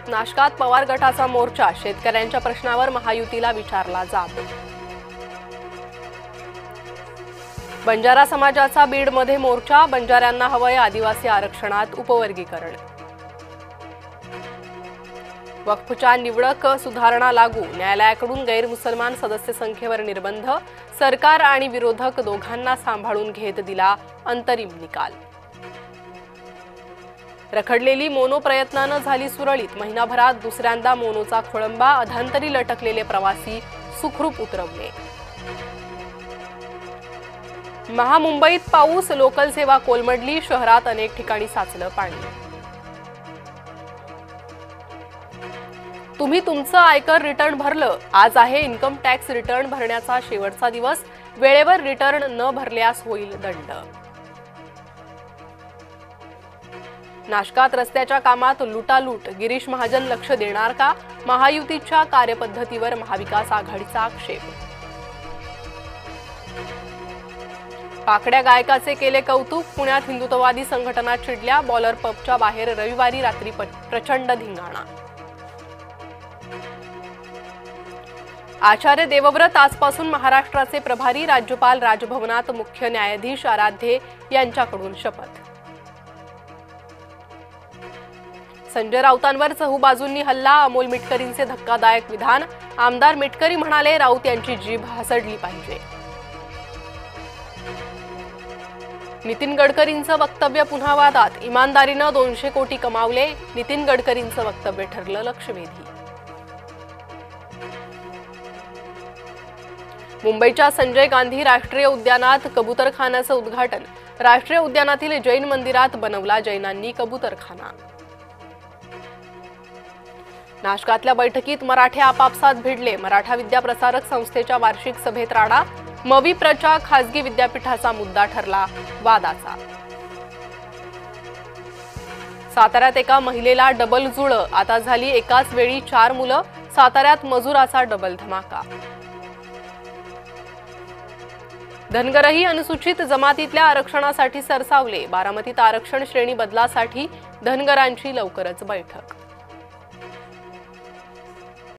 नाशकात पवार गटाचा मोर्चा, शेतकऱ्यांच्या प्रश्नावर महायुतीला विचारला जाब। बंजारा समाजाचा बीडमध्ये मोर्चा, बंजाऱ्यांना हवंय आदिवासी आरक्षणात उपवर्गीकरण। वक्फच्या निवडक सुधारणा लागू, न्यायालयाकडून गैरमुसलमान सदस्य संख्येवर निर्बंध, सरकार आणि विरोधक दोघांना सांभाळून घेत दिला अंतरिम निकाल। रखडलेली मोनो प्रयत्नानं झाली सुरळीत, महिनाभरात दुसऱ्यांदा मोनोचा खोळंबा, अधांतरी लटकलेले प्रवासी सुखरूप उतरवले। महामुंबईत पाऊस, लोकल सेवा कोलमडली, शहरात अनेक ठिकाणी साचलं पाणी। तुम्ही तुमचं आयकर रिटर्न भरलं, आज आहे इन्कम टॅक्स रिटर्न भरण्याचा शेवटचा दिवस, वेळेवर रिटर्न न भरल्यास होईल दंड। नाशकात रस्त्याच्या कामात लुटालूट, गिरीश महाजन लक्ष देणार का? महायुतीच्या कार्यपद्धतीवर महाविकास आघाडीचा आक्षेप। पाकड्या गायकाचे केले कौतुक, पुण्यात हिंदुत्ववादी संघटना चिडल्या, बॉलर पबच्या बाहेर रविवारी रात्री प्रचंड धिंगाणा। आचार्य देवव्रत आजपासून महाराष्ट्राचे प्रभारी, राज्यपाल राजभवनात मुख्य न्यायाधीश आराध्ये यांच्याकडून शपथ। संजय राऊतांवर चहूबाजूंनी हल्ला, अमोल मिटकरींचे धक्कादायक विधान, आमदार मिटकरी म्हणाले राऊत यांची जीभ हसडली पाहिजे। नितीन गडकरींचं वक्तव्य पुन्हा वादात, इमानदारीनं 200 कोटी कमावले, नितीन गडकरींचं वक्तव्य ठरलं लक्षवेधी। मुंबईच्या संजय गांधी राष्ट्रीय उद्यानात कबूतरखान्याचं उद्घाटन, राष्ट्रीय उद्यानातील जैन मंदिरात बनवला जैनांनी कबूतरखाना। नाशकातल्या बैठकीत मराठे आपापसात भिडले, मराठा विद्याप्रसारक संस्थेच्या वार्षिक सभेत राडा, मविप्रच्या खासगी विद्यापीठाचा मुद्दा ठरला वादाचा। साताऱ्यात एका महिलेला डबल जुळं, आता झाली एकाच वेळी 4 मुलं, साताऱ्यात मजुराचा डबल धमाका। धनगरही अनुसूचित जमातीतल्या आरक्षणासाठी सरसावले, बारामतीत आरक्षण श्रेणी बदलासाठी धनगरांची लवकरच बैठक।